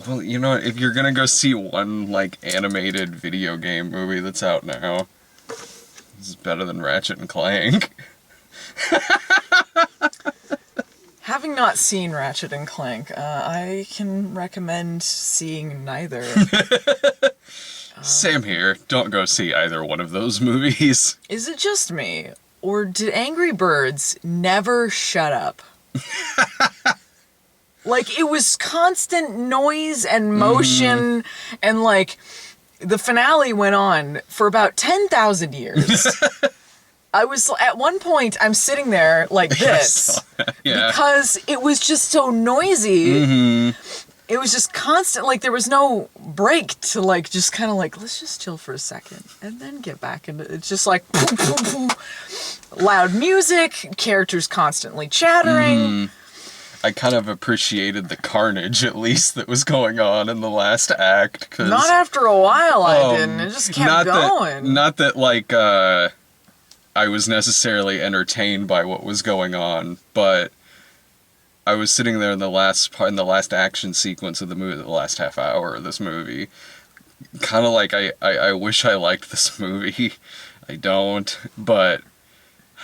Well, you know, if you're gonna go see one, like, animated video game movie that's out now, this is better than Ratchet and Clank. Having not seen Ratchet and Clank, I can recommend seeing neither. Same here. Don't go see either one of those movies. Is it just me, or did Angry Birds never shut up? Like, it was constant noise and motion, and, like, the finale went on for about 10,000 years. I was, at one point, I'm sitting there like this, because it was just so noisy. It was just constant, like, there was no break to, like, just kind of like, let's just chill for a second, and then get back into it's just like, loud music, characters constantly chattering. I kind of appreciated the carnage, at least, that was going on in the last act. Cause, not after a while, I didn't. It just kept going. Not that, like, I was necessarily entertained by what was going on, but I was sitting there in the last action sequence of the movie, the last half hour of this movie, kind of like, I wish I liked this movie. I don't, but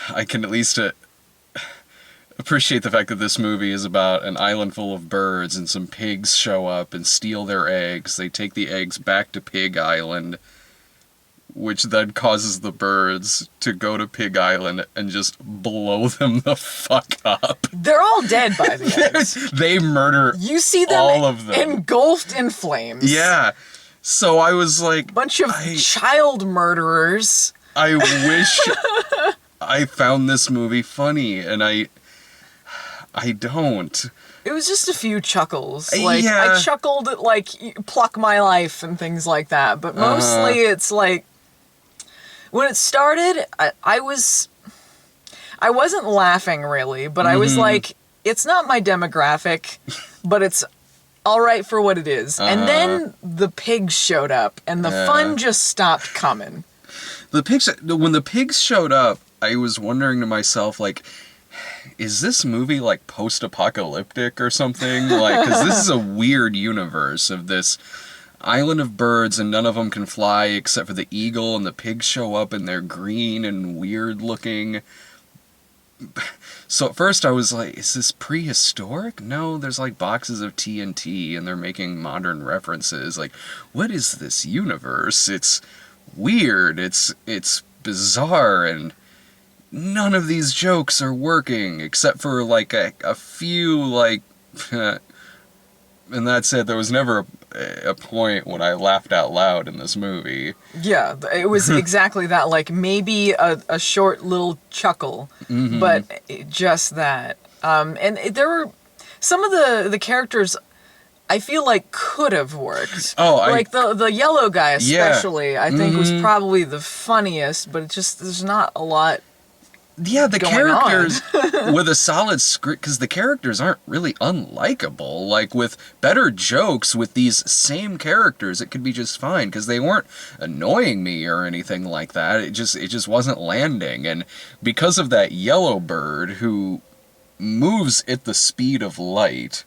I can at least appreciate the fact that this movie is about an island full of birds and some pigs show up and steal their eggs. They take the eggs back to Pig Island, which then causes the birds to go to Pig Island and just blow them the fuck up. They're all dead by the end. They murder you see them all of them. Engulfed in flames. Yeah. So I was like... Bunch of child murderers. I wish I found this movie funny, and I don't. It was just a few chuckles. Like, I chuckled at, like, Pluck My Life and things like that, but mostly it's like... When it started, I wasn't laughing, really, but I was like, it's not my demographic, but it's alright for what it is. And then the pigs showed up, and the fun just stopped coming. When the pigs showed up, I was wondering to myself, like, is this movie, like, post-apocalyptic or something? Like, because this is a weird universe of this island of birds, and none of them can fly except for the eagle, and the pigs show up, and they're green and weird-looking. So at first I was like, is this prehistoric? No, there's, like, boxes of TNT, and they're making modern references. Like, what is this universe? It's weird. It's bizarre, and none of these jokes are working, except for, like, a few, like... And that's it. There was never a point when I laughed out loud in this movie. Yeah, it was exactly that. Like, maybe a short little chuckle, but just that. And there were... Some of the characters, I feel like, could have worked. Like, the yellow guy especially, I think, was probably the funniest, but there's not a lot... Yeah, the characters with a solid script, because the characters aren't really unlikable. Like, with better jokes with these same characters, it could be just fine, because they weren't annoying me or anything like that. It just wasn't landing. And because of that yellow bird who moves at the speed of light,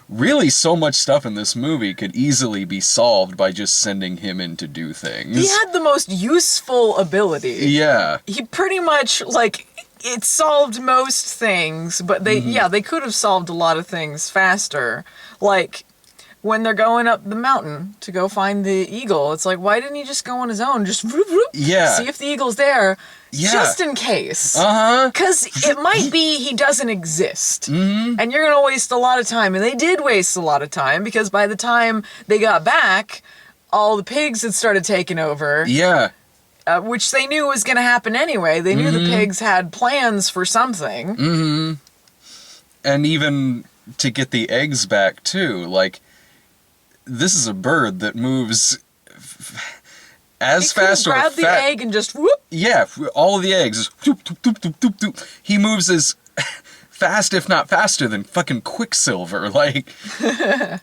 really, so much stuff in this movie could easily be solved by just sending him in to do things. He had the most useful ability. Yeah. He pretty much, like, it solved most things, but they could have solved a lot of things faster. Like, when they're going up the mountain to go find the eagle, it's like, why didn't he just go on his own? Just whoop, whoop, see if the eagle's there. Yeah. Just in case. Because it might be he doesn't exist. And you're going to waste a lot of time. And they did waste a lot of time, because by the time they got back, all the pigs had started taking over. Yeah. Which they knew was going to happen anyway. They knew the pigs had plans for something. And even to get the eggs back, too. Like, this is a bird that moves... as fast or grab the egg and just whoop. Yeah, all of the eggs. He moves as fast, if not faster, than fucking Quicksilver. Like, I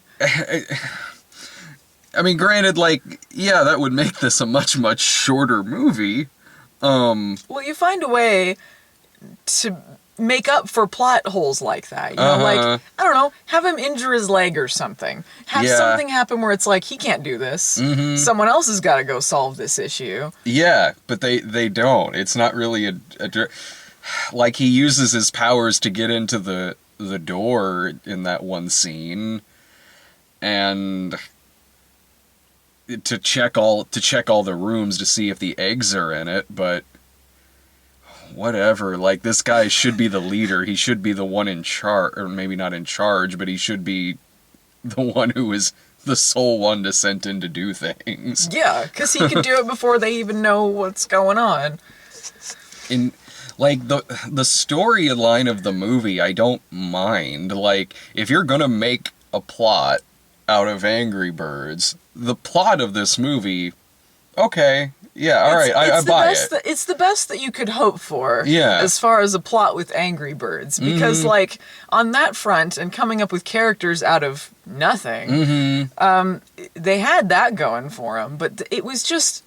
mean, granted, like, yeah, that would make this a much, much shorter movie. Well, you find a way to make up for plot holes like that. You know, like, I don't know, have him injure his leg or something. Have something happen where it's like, he can't do this. Someone else has got to go solve this issue. Yeah, but they don't. It's not really like, he uses his powers to get into the door in that one scene, and to check all the rooms to see if the eggs are in it, but whatever. Like, this guy should be the leader. He should be the one in charge, or maybe not in charge, but he should be the one who is the sole one to sent in to do things. Yeah, because he can do it before they even know what's going on. In like the storyline of the movie, I don't mind. Like, if you're gonna make a plot out of Angry Birds, the plot of this movie, okay, yeah, all right, I buy it. It's the best that you could hope for, yeah, as far as a plot with Angry Birds, because like, on that front, and coming up with characters out of nothing, they had that going for them, but it was just,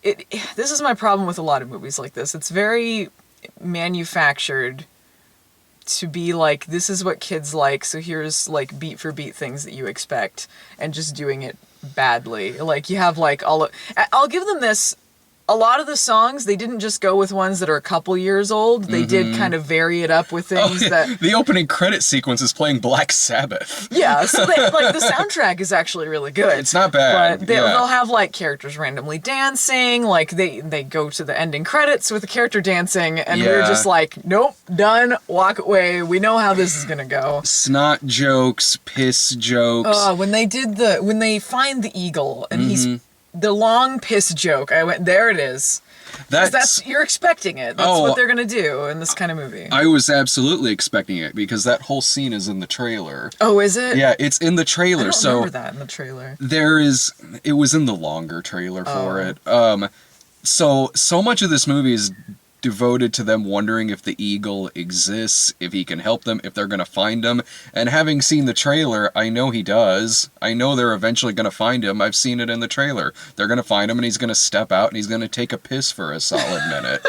this is my problem with a lot of movies like this. It's very manufactured to be like, this is what kids like, so here's like beat for beat things that you expect, and just doing it badly. Like, you have like I'll give them this. A lot of the songs, they didn't just go with ones that are a couple years old. They did kind of vary it up with things that... The opening credit sequence is playing Black Sabbath. Yeah, so like, the soundtrack is actually really good. It's not bad. But they'll have, like, characters randomly dancing. Like, they go to the ending credits with the character dancing, and we're just like, nope, done, walk away. We know how this is gonna go. Snot jokes, piss jokes. When they find the eagle, and he's... The long piss joke. I went, there it is. That's you're expecting it. That's what they're gonna do in this kind of movie. I was absolutely expecting it, because that whole scene is in the trailer. Oh, is it? Yeah, it's in the trailer. I don't remember that in the trailer. It was in the longer trailer for it. So much of this movie is devoted to them wondering if the eagle exists, if he can help them, if they're going to find him. And having seen the trailer, I know he does. I know they're eventually going to find him. I've seen it in the trailer. They're going to find him, and he's going to step out, and he's going to take a piss for a solid minute.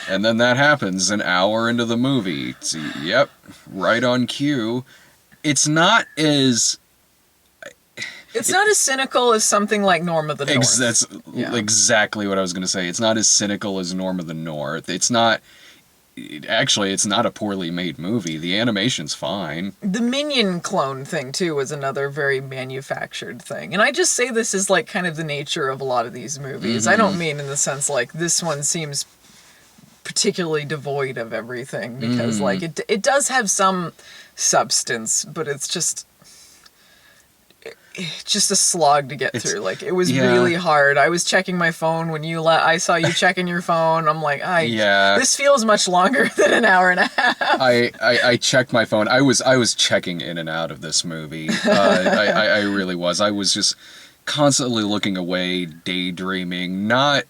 And then that happens an hour into the movie. Yep, right on cue. It's not as cynical as something like Norma The North. That's exactly what I was going to say. It's not as cynical as Norma The North. It's not a poorly made movie. The animation's fine. The Minion clone thing, too, was another very manufactured thing. And I just say this is, like, kind of the nature of a lot of these movies. I don't mean in the sense, like, this one seems particularly devoid of everything, because, like, it does have some substance, but it's just a slog to get through. Like, it was really hard. I was checking my phone when I saw you checking your phone. I'm like, this feels much longer than an hour and a half. I checked my phone. I was checking in and out of this movie. I really was. I was just constantly looking away, daydreaming. Not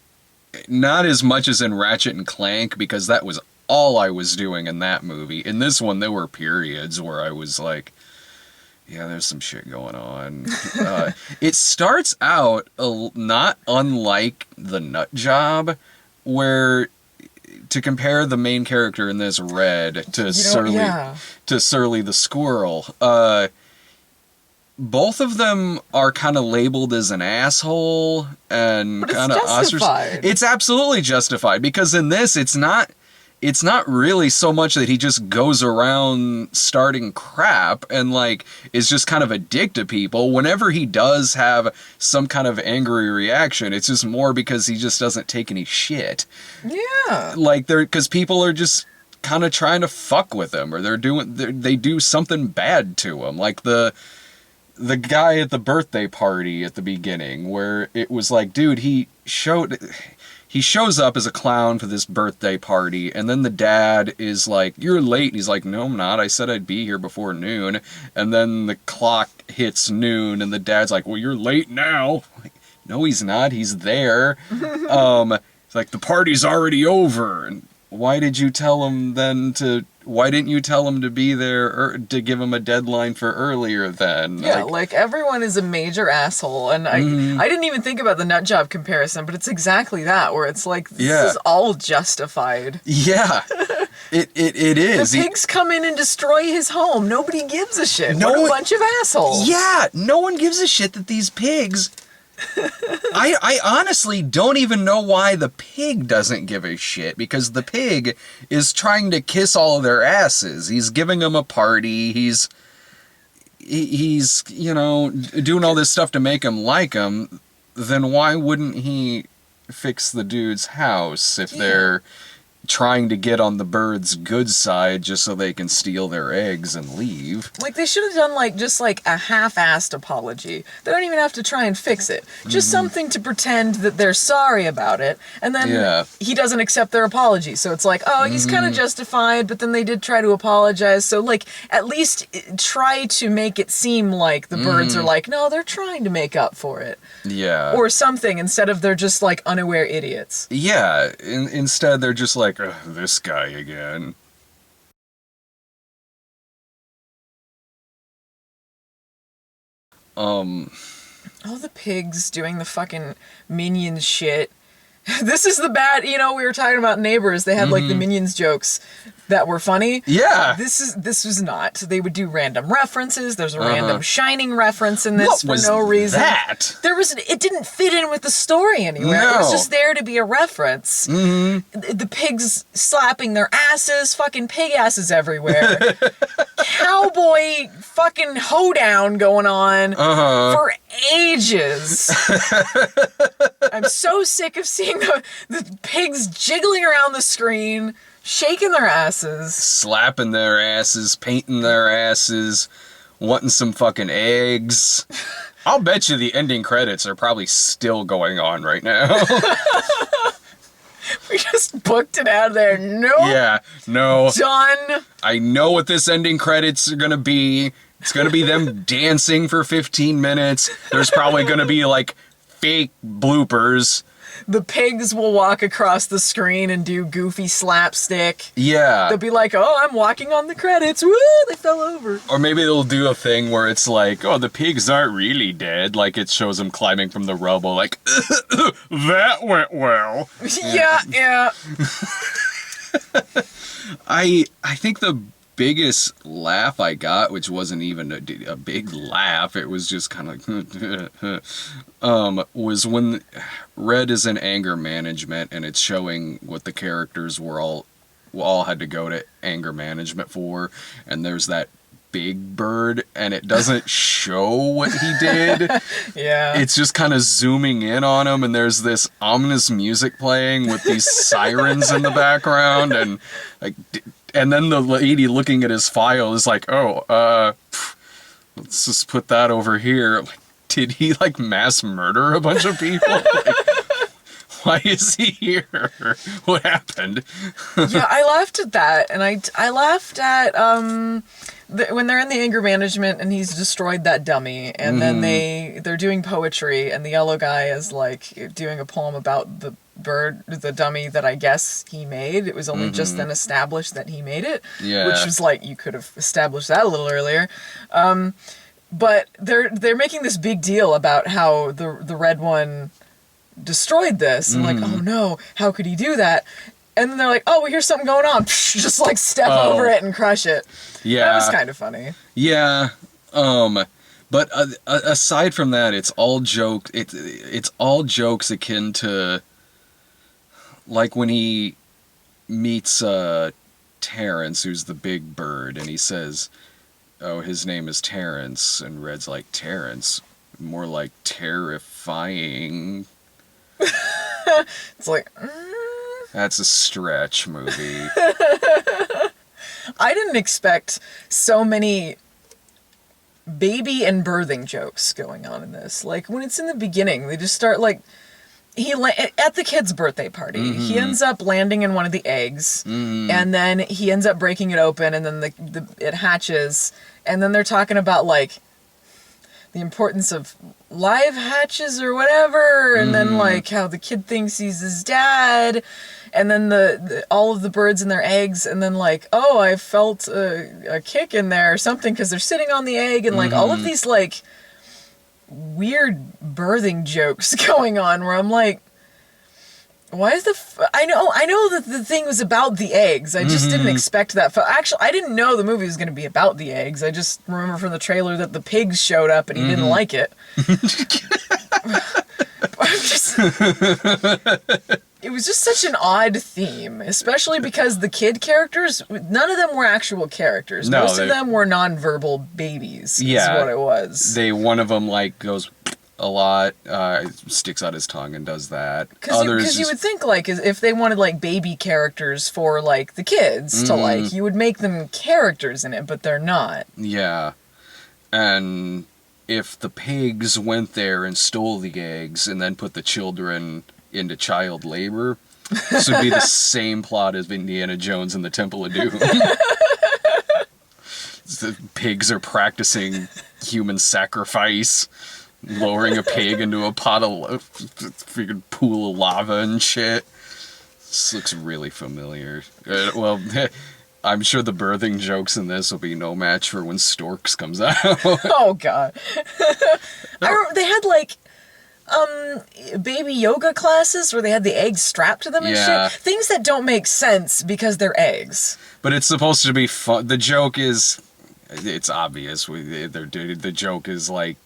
as much as in Ratchet and Clank, because that was all I was doing in that movie. In this one, there were periods where I was like, yeah, there's some shit going on. It starts out not unlike The Nut Job, where, to compare the main character in this, Red, to Surly the Squirrel, both of them are kind of labeled as an asshole and kind of ostracized. It's absolutely justified, because in this, it's not really so much that he just goes around starting crap and, like, is just kind of a dick to people. Whenever he does have some kind of angry reaction, it's just more because he just doesn't take any shit. Yeah. Like, because people are just kind of trying to fuck with him, or they do something bad to him. Like the guy at the birthday party at the beginning, where it was like, dude, he shows up as a clown for this birthday party, and then the dad is like, you're late. And he's like, no, I'm not. I said I'd be here before noon. And then the clock hits noon, and the dad's like, well, you're late now. Like, no, he's not. He's there. It's like, the party's already over. And why didn't you tell him to be there, or to give him a deadline for earlier then? Yeah, like everyone is a major asshole, and I didn't even think about the nut job comparison, but it's exactly that, where it's like, this is all justified. Yeah. It is. The pigs come in and destroy his home. Nobody gives a shit. No what a one- bunch of assholes. Yeah, no one gives a shit that these pigs... I honestly don't even know why the pig doesn't give a shit, because the pig is trying to kiss all of their asses. He's giving them a party. He's you know, doing all this stuff to make them like him. Then why wouldn't he fix the dude's house if they're trying to get on the birds' good side just so they can steal their eggs and leave? Like, they should have done, like, just, like, a half-assed apology. They don't even have to try and fix it. Just something to pretend that they're sorry about it, and then he doesn't accept their apology. So it's like, oh, he's kind of justified, but then they did try to apologize. So, like, at least try to make it seem like the birds are like, no, they're trying to make up for it. Yeah. Or something, instead of they're just, like, unaware idiots. Yeah, instead they're just like, "Ugh, this guy again." All the pigs doing the fucking Minions shit. This is the bad, you know, we were talking about Neighbors. They had, like, the Minions jokes that were funny. Yeah. This was not. They would do random references. There's a random Shining reference in this What for was no reason. that? It didn't fit in with the story anywhere. It was No. just there to be a reference. The pigs slapping their asses, fucking pig asses everywhere. Cowboy fucking hoedown going on for ages. I'm so sick of seeing the pigs jiggling around the screen, shaking their asses. Slapping their asses, painting their asses, wanting some fucking eggs. I'll bet you the ending credits are probably still going on right now. We just booked it out of there. Nope. Yeah, no. Done. I know what this ending credits are gonna be. It's gonna be them dancing for 15 minutes. There's probably gonna be, like, fake bloopers. The pigs will walk across the screen and do goofy slapstick. Yeah. They'll be like, oh, I'm walking on the credits. Woo, they fell over. Or maybe they'll do a thing where it's like, oh, the pigs aren't really dead. Like, it shows them climbing from the rubble, like, that went well. Yeah. I think the biggest laugh I got, which wasn't even a big laugh, it was just kind of was when Red is in anger management and it's showing what the characters all had to go to anger management for, and there's that big bird and it doesn't show what he did. Yeah. It's just kind of zooming in on him, and there's this ominous music playing with these sirens in the background, and like, and then the lady looking at his file is like, oh, let's just put that over here. Like, did he, like, mass murder a bunch of people? Like, why is he here? What happened? Yeah, I laughed at that, and I laughed at when they're in the anger management and he's destroyed that dummy, and then they're doing poetry, and the yellow guy is like doing a poem about the bird, the dummy that I guess he made. It was only just then established that he made it, which was like, you could have established that a little earlier. But they're making this big deal about how the red one destroyed this, and like, oh no, how could he do that? And then they're like, oh, well, here's something going on. Just like step over it and crush it. Yeah, that was kind of funny. Yeah, but aside from that, it's all joke. It's all jokes akin to, like, when he meets Terrence, who's the big bird, and he says, oh, his name is Terrence, and Red's like, Terrence, more like terrifying. It's like, That's a stretch, movie. I didn't expect so many baby and birthing jokes going on in this. Like, when it's in the beginning, they just start, like, at the kid's birthday party, he ends up landing in one of the eggs, and then he ends up breaking it open, and then it hatches, and then they're talking about, like, the importance of live hatches or whatever, and then, like, how the kid thinks he's his dad, and then all of the birds in their eggs, and then, like, oh, I felt a kick in there or something because they're sitting on the egg, and, like, all of these, like, weird birthing jokes going on where I'm like, Why is I know that the thing was about the eggs. I just didn't expect that. Actually, I didn't know the movie was going to be about the eggs. I just remember from the trailer that the pigs showed up and he didn't like it. It was just such an odd theme, especially because the kid characters, none of them were actual characters. No, Most of them were nonverbal babies, is what it was. One of them, like, goes a lot, sticks out his tongue and does that. Because you would think, like, if they wanted, like, baby characters for, like, the kids to like, you would make them characters in it, but they're not. Yeah. And if the pigs went there and stole the eggs and then put the children into child labor, this would be the same plot as Indiana Jones and the Temple of Doom. The pigs are practicing human sacrifice, lowering a pig into a pot of freaking pool of lava and shit. This looks really familiar. Well, I'm sure the birthing jokes in this will be no match for when Storks comes out. Oh, God. They had, like, baby yoga classes where they had the eggs strapped to them and shit. Things that don't make sense because they're eggs. But it's supposed to be fun. The joke is, it's obvious. The joke is like,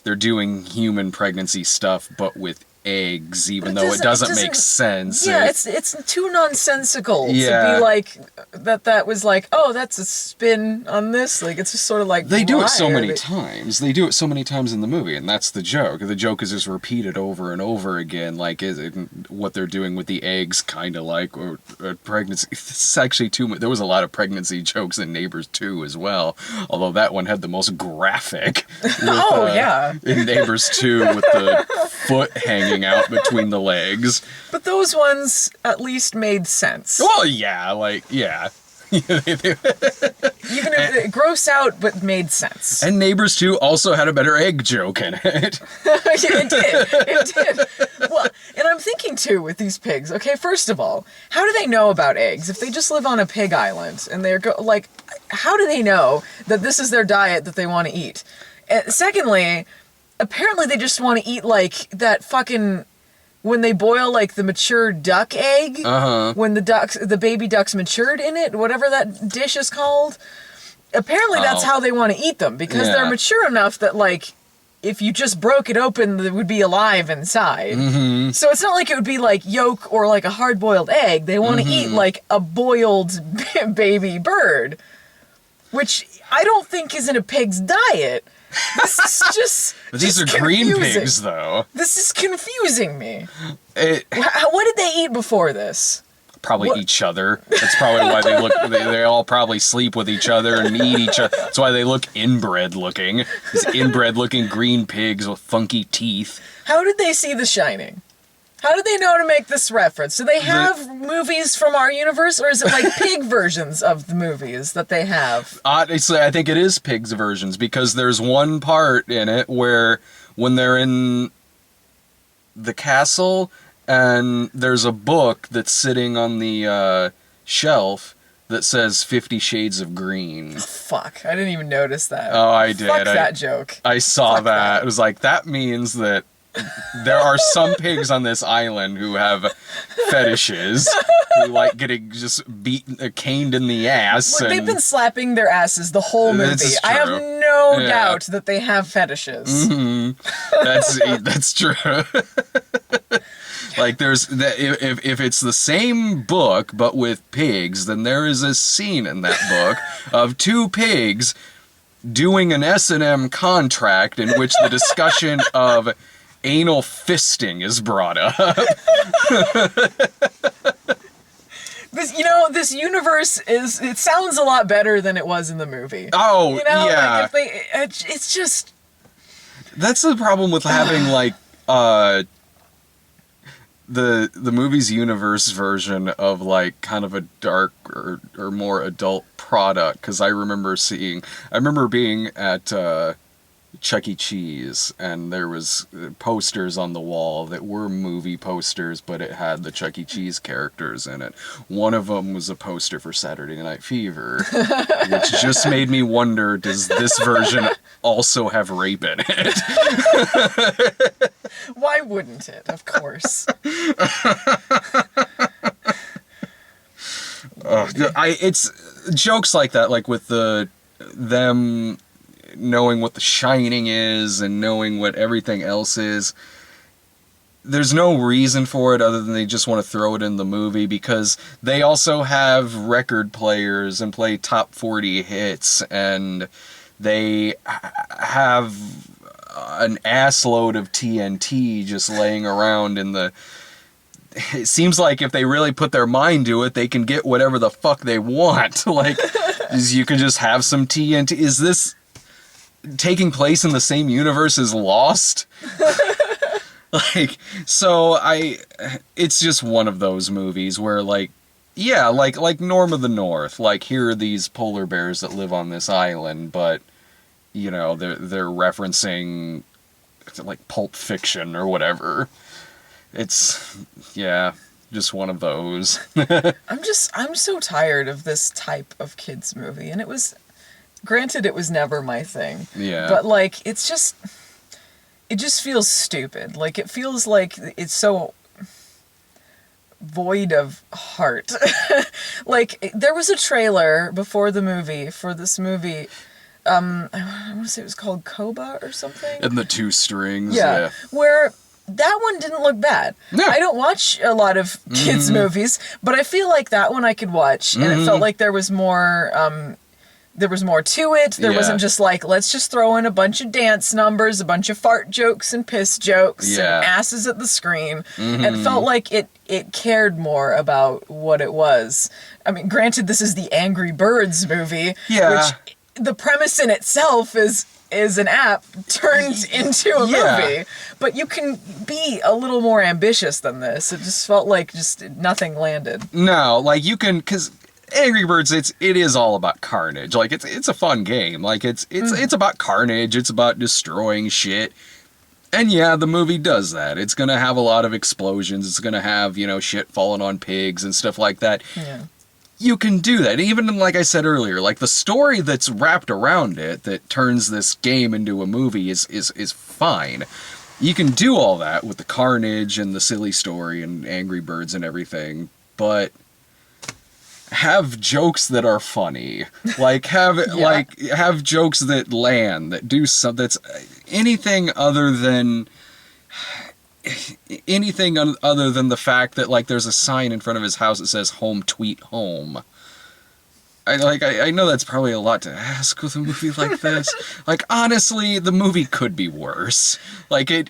they're doing human pregnancy stuff, but with eggs, even though it doesn't make sense. Yeah, it's too nonsensical to be like that was like, oh, that's a spin on this. Like, it's just sort of like they do it so many times. They do it so many times in the movie, and that's the joke. The joke is just repeated over and over again. Like, is it what they're doing with the eggs, kind of like or pregnancy? It's actually too much. There was a lot of pregnancy jokes in Neighbors 2 as well. Although that one had the most graphic. With, in Neighbors 2 with the foot hanging out between the legs. But those ones at least made sense. Well, yeah, like, yeah. Even if it gross out, but made sense. And Neighbors 2 also had a better egg joke in it. It did. Well, and I'm thinking, too, with these pigs. Okay, first of all, how do they know about eggs? If they just live on a pig island, and they're, like, how do they know that this is their diet that they want to eat? And secondly, apparently they just want to eat, like, that fucking... When they boil, like, the mature duck egg, when the baby duck's matured in it, whatever that dish is called, apparently that's how they want to eat them, because they're mature enough that, like, if you just broke it open, it would be alive inside. So it's not like it would be, like, yolk or, like, a hard-boiled egg. They want to eat, like, a boiled baby bird, which I don't think is in a pig's diet. This is just. But these are green pigs, though. This is confusing me. What did they eat before this? Probably each other. That's probably why they look. They all probably sleep with each other and eat each other. That's why they look inbred looking. These inbred looking green pigs with funky teeth. How did they see The Shining? How did they know to make this reference? Do they have movies from our universe, or is it like pig versions of the movies that they have? Honestly, I think it is pigs versions, because there's one part in it where when they're in the castle and there's a book that's sitting on the shelf that says 50 Shades of Green. Fuck, I didn't even notice that. Oh, I did. Fuck that joke. I saw that. It was like, that means that there are some pigs on this island who have fetishes, who like getting just caned in the ass. Look, they've been slapping their asses the whole movie. I have no doubt that they have fetishes. That's true. Like, there's if it's the same book but with pigs, then there is a scene in that book of two pigs doing an S&M contract in which the discussion of anal fisting is brought up. This universe it sounds a lot better than it was in the movie. Oh, yeah. Like it's just... That's the problem with having, like, the movie's universe version of, like, kind of a dark or more adult product, because I remember being at Chuck E. Cheese, and there was posters on the wall that were movie posters, but it had the Chuck E. Cheese characters in it. One of them was a poster for Saturday Night Fever, which just made me wonder, does this version also have rape in it? Why wouldn't it? Of course. It's jokes like that, like with them knowing what The Shining is and knowing what everything else is. There's no reason for it other than they just want to throw it in the movie because they also have record players and play top 40 hits, and they have an assload of TNT just laying around in the... It seems like if they really put their mind to it, they can get whatever the fuck they want. Like, you can just have some TNT. Is this taking place in the same universe as Lost? Like, so it's just one of those movies where, like, yeah, like Norma the North, like, here are these polar bears that live on this island, but, you know, they're referencing, like, Pulp Fiction or whatever. It's, yeah, just one of those. I'm so tired of this type of kids movie, and granted, it was never my thing. Yeah. But, like, it just feels stupid. Like, it feels like it's so void of heart. Like, there was a trailer before the movie for this movie. I want to say it was called Koba or something. And the two strings. Yeah. Where that one didn't look bad. No. I don't watch a lot of kids' movies, but I feel like that one I could watch, and it felt like there was more to it. There wasn't just like, let's just throw in a bunch of dance numbers, a bunch of fart jokes and piss jokes and asses at the screen. And it felt like it cared more about what it was. I mean, granted, this is the Angry Birds movie, which the premise in itself is an app turned into a movie. But you can be a little more ambitious than this. It just felt like just nothing landed. No, like you can, because Angry Birds, it is all about carnage. Like, it's a fun game. Like, it's about carnage. It's about destroying shit. And yeah, the movie does that. It's gonna have a lot of explosions. It's gonna have, you know, shit falling on pigs and stuff like that. Yeah. You can do that. Even like I said earlier, like the story that's wrapped around it that turns this game into a movie is fine. You can do all that with the carnage and the silly story and Angry Birds and everything, but have jokes that are funny. Like have jokes that land, that do something that's anything other than the fact that, like, there's a sign in front of his house that says "Home Tweet Home." I know that's probably a lot to ask with a movie like this. Like, honestly, the movie could be worse. Like, a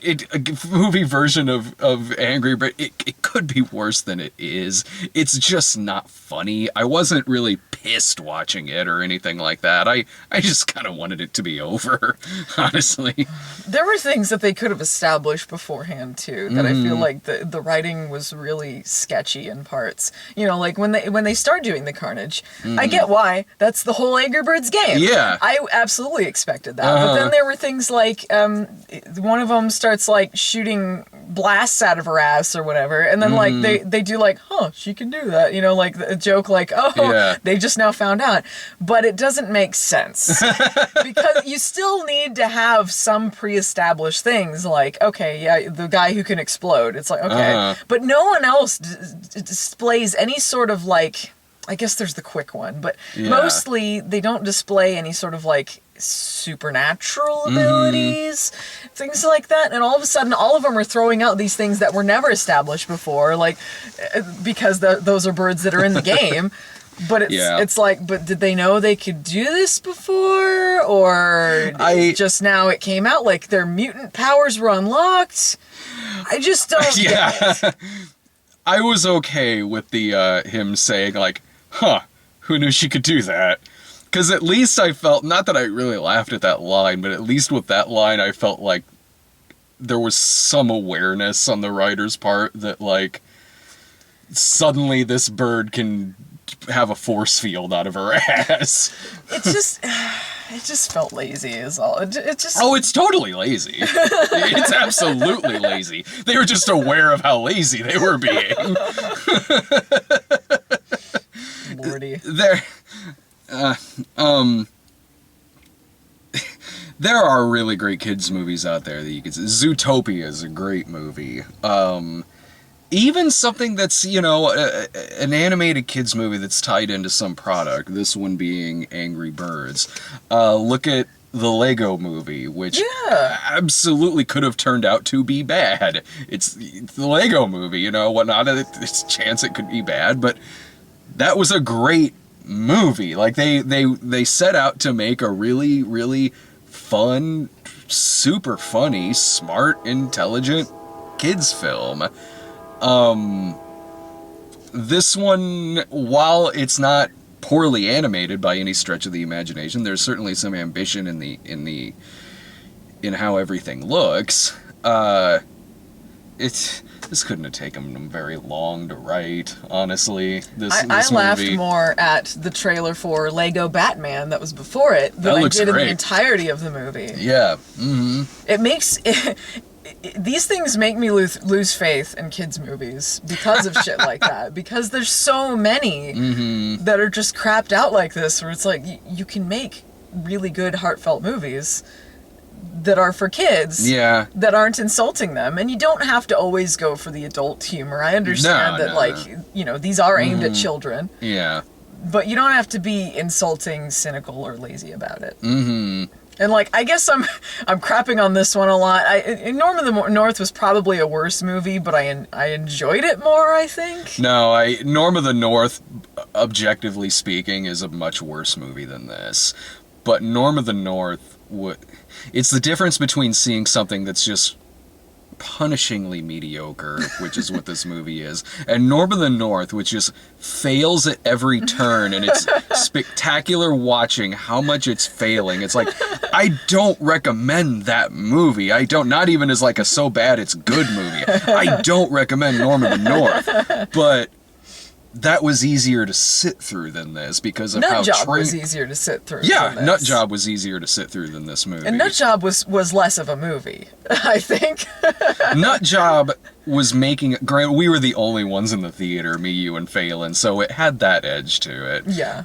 movie version of Angry Birds, it could be worse than it is. It's just not funny. I wasn't really pissed watching it or anything like that. I just kind of wanted it to be over, honestly. There were things that they could have established beforehand, too, that I feel like the writing was really sketchy in parts. You know, like, when they start doing the carnage, I get why. That's the whole Angry Birds game. Yeah. I absolutely expected that. But then there were things like, one of them starts, like, shooting blasts out of her ass or whatever, and then, like, they do, like, she can do that. You know, like, a joke like, they just now found out. But it doesn't make sense. Because you still need to have some pre-established things, like, okay, yeah, the guy who can explode. It's like, okay. But no one else displays any sort of, like, I guess there's the quick one, but mostly they don't display any sort of, like, supernatural abilities, things like that. And all of a sudden, all of them are throwing out these things that were never established before, like, because those are birds that are in the game. But it's like, but did they know they could do this before? Or just now it came out, like, their mutant powers were unlocked? I just don't get it. I was okay with the him saying, like, who knew she could do that? Because at least I felt, not that I really laughed at that line, but at least with that line I felt like there was some awareness on the writer's part that, like, suddenly this bird can have a force field out of her ass. It just felt lazy is all. It just... Oh, it's totally lazy. It's absolutely lazy. They were just aware of how lazy they were being. Lordy. There are really great kids movies out there that you can see. Zootopia is a great movie. Even something that's, an animated kids movie that's tied into some product, this one being Angry Birds. Look at the Lego movie, which absolutely could have turned out to be bad. It's the Lego movie, whatnot. There's a chance it could be bad, but that was a great movie. Like, they set out to make a really, really fun, super funny, smart, intelligent kids film. This one, while it's not poorly animated by any stretch of the imagination, there's certainly some ambition in how everything looks. This couldn't have taken them very long to write, honestly. This I laughed movie. more at the trailer for Lego Batman that was before it than I did in the entirety of the movie. Yeah. Mm-hmm. It makes... these things make me lose faith in kids' movies because of shit like that. Because there's so many that are just crapped out like this, where it's like, you can make really good, heartfelt movies that are for kids that aren't insulting them. And you don't have to always go for the adult humor. I understand that, these are aimed at children. Yeah. But you don't have to be insulting, cynical, or lazy about it. Mm-hmm. And, I guess I'm crapping on this one a lot. Norma the North was probably a worse movie, but I enjoyed it more, I think. No, Norma the North, objectively speaking, is a much worse movie than this. But Norma the North, it's the difference between seeing something that's just punishingly mediocre, which is what this movie is, and Norma the North, which just fails at every turn, and it's spectacular watching how much it's failing. It's like, I don't recommend that movie. Not even as a so bad it's good movie. I don't recommend Norma the North, but that was easier to sit through than this because of how Nutjob was easier to sit through. Yeah, Nutjob was easier to sit through than this movie. And Nutjob was less of a movie, I think. Nutjob was making... Granted, we were the only ones in the theater, me, you, and Phelan, so it had that edge to it. Yeah.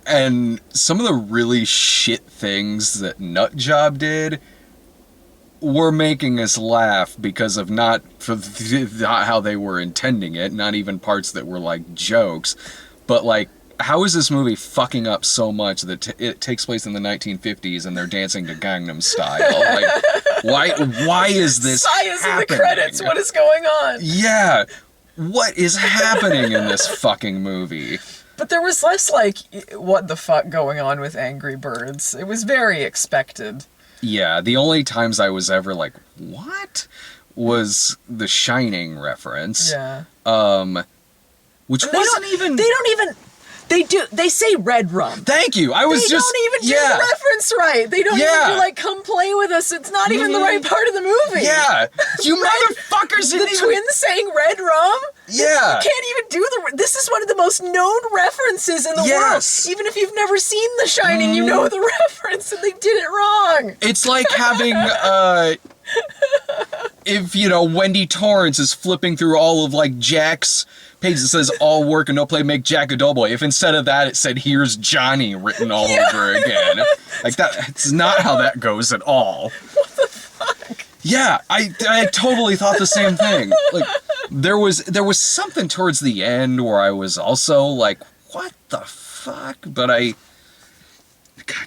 And some of the really shit things that Nutjob did were making us laugh because of not how they were intending it, not even parts that were jokes, but how is this movie fucking up so much that it takes place in the 1950s and they're dancing to Gangnam Style? Why is this Sia's happening? In the credits, what is going on? Yeah, what is happening in this fucking movie? But there was less what the fuck going on with Angry Birds. It was very expected. Yeah, the only times I was ever what? Was the Shining reference. Yeah. Which wasn't even... They say red rum. Thank you. They don't even do the reference right. They don't even do come play with us. It's not even the right part of the movie. Yeah. You motherfuckers didn't The twins saying red rum? Yeah. You can't even do this is one of the most known references in the world. Even if you've never seen The Shining, you know the reference and they did it wrong. It's like having, if, Wendy Torrance is flipping through all of, Jack's page that says all work and no play make Jack a dull boy. If instead of that it said here's Johnny written all over again. It's not how that goes at all. What the fuck? Yeah, I totally thought the same thing. There was something towards the end where I was also what the fuck? But God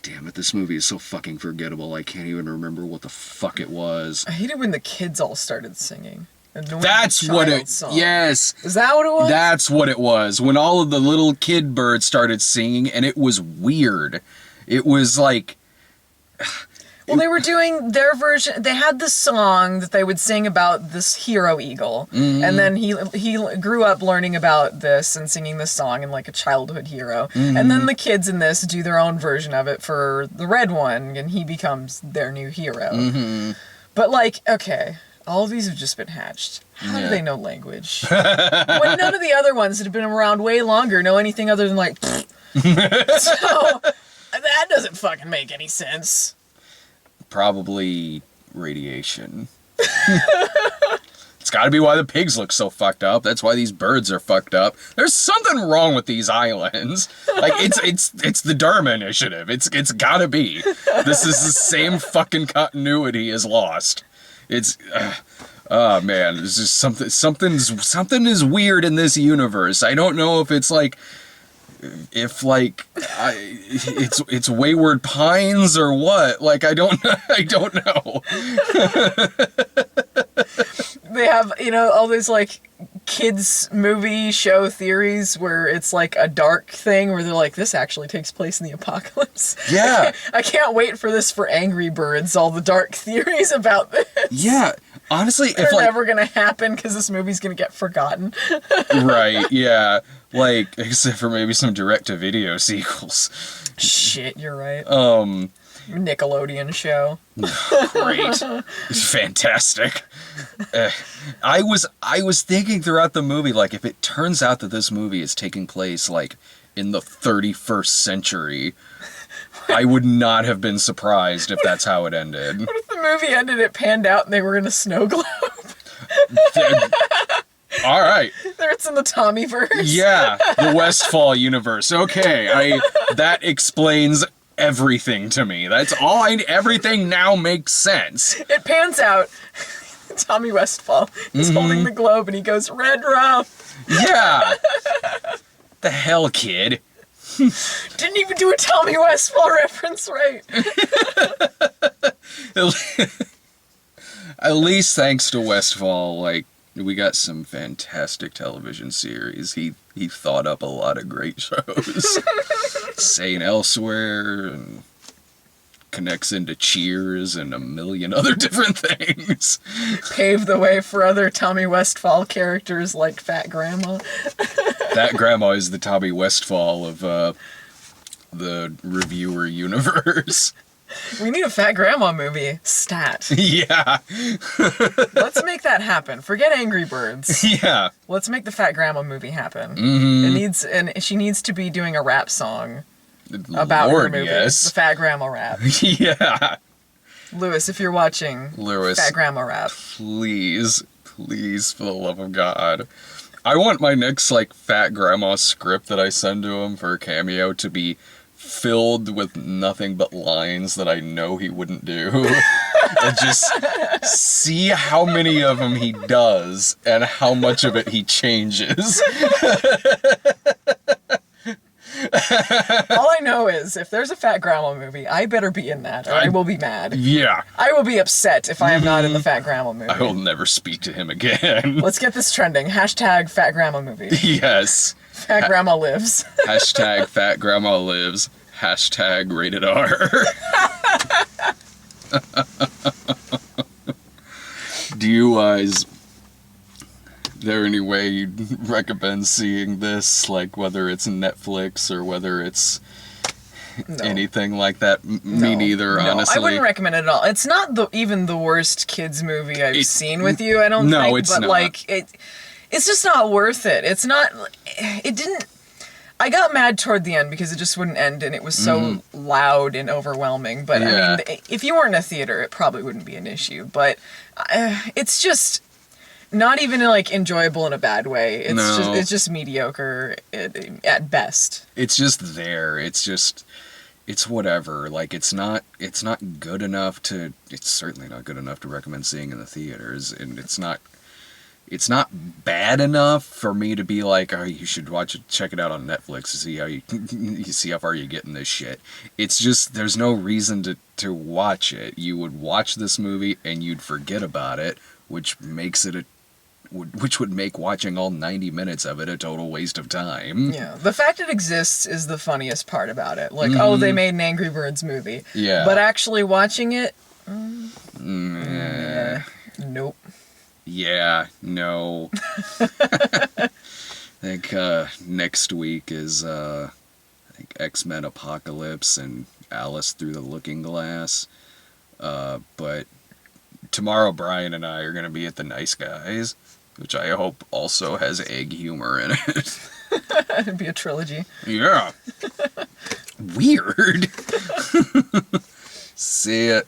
damn it, this movie is so fucking forgettable. I can't even remember what the fuck it was. I hate it when the kids all started singing. That's what it... Song. Yes. Is that what it was? That's what it was. When all of the little kid birds started singing, and it was weird. It was Well, they were doing their version. They had this song that they would sing about this hero eagle. Mm-hmm. And then he grew up learning about this and singing this song and a childhood hero. Mm-hmm. And then the kids in this do their own version of it for the red one, and he becomes their new hero. Mm-hmm. But okay... All of these have just been hatched. How do they know language? When none of the other ones that have been around way longer know anything other than So, that doesn't fucking make any sense. Probably radiation. It's got to be why the pigs look so fucked up. That's why these birds are fucked up. There's something wrong with these islands. Like, it's the Dharma Initiative. It's got to be. This is the same fucking continuity as Lost. It's oh man, there's just something is weird in this universe. I don't know if it's like it's Wayward Pines or what. Like, I don't know. They have, all these like kids movie show theories where it's like a dark thing where they're like, this actually takes place in the apocalypse. Yeah. I can't wait for this for Angry Birds, all the dark theories about this. Yeah. Honestly, They're never gonna happen because this movie's gonna get forgotten. Right, yeah. Like, except for maybe some direct-to-video sequels. Shit, you're right. Nickelodeon show. Great. It's fantastic. I was thinking throughout the movie, like, if it turns out that this movie is taking place, like, in the 31st century, I would not have been surprised if that's how it ended. What if the movie ended, it panned out, and they were in a snow globe? All right. It's in the Tommyverse. Yeah, the Westfall universe. Okay, that explains everything to me. That's all everything now makes sense. It pans out. Tommy Westfall is holding the globe and he goes, "Red rum." Yeah. The hell, kid? Didn't even do a Tommy Westfall reference right. At least thanks to Westfall, like, we got some fantastic television series. He thought up a lot of great shows. Saying Elsewhere, and connects into Cheers and a million other different things. Paved the way for other Tommy Westfall characters like Fat Grandma. Fat Grandma is the Tommy Westfall of the reviewer universe. We need a Fat Grandma movie. Stat. Yeah. Let's make that happen. Forget Angry Birds. Yeah. Let's make the Fat Grandma movie happen. Mm-hmm. She needs to be doing a rap song about her movie. Yes. The Fat Grandma rap. Yeah. Lewis, if you're watching, Fat Grandma rap. Please, for the love of God. I want my next, like, Fat Grandma script that I send to him for a cameo to be filled with nothing but lines that I know he wouldn't do. And just see how many of them he does and how much of it he changes. All I know is, if there's a Fat Grandma movie, I better be in that, or I will be mad. Yeah. I will be upset if I am not in the Fat Grandma movie. I will never speak to him again. Let's get this trending. Hashtag Fat Grandma movie. Yes. Fat Grandma lives. Hashtag Fat Grandma lives. Hashtag rated R. Do you guys... Is there any way you'd recommend seeing this? Like, whether it's Netflix or whether it's anything like that? Me neither, honestly. I wouldn't recommend it at all. It's not even the worst kids movie I've seen with you, I don't think. It's but, not. Like, it's just not worth it. It's not... It didn't... I got mad toward the end because it just wouldn't end and it was so loud and overwhelming. But, I mean, if you weren't in a theater, it probably wouldn't be an issue. But it's just... Not even, like, enjoyable in a bad way. It's just mediocre at best. It's just there. It's whatever. Like, it's not good enough to... It's certainly not good enough to recommend seeing in the theaters. And it's not bad enough for me to be like, oh, you should check it out on Netflix to see how you see how far you get in this shit. It's just, there's no reason to watch it. You would watch this movie and you'd forget about it, which would make watching all 90 minutes of it a total waste of time. Yeah, the fact it exists is the funniest part about it. Like, oh, they made an Angry Birds movie. Yeah. But actually watching it, nope. Yeah, no. I think next week is X-Men Apocalypse and Alice Through the Looking Glass. But tomorrow Brian and I are going to be at the Nice Guys, which I hope also has egg humor in it. It'd be a trilogy. Yeah. Weird. See it.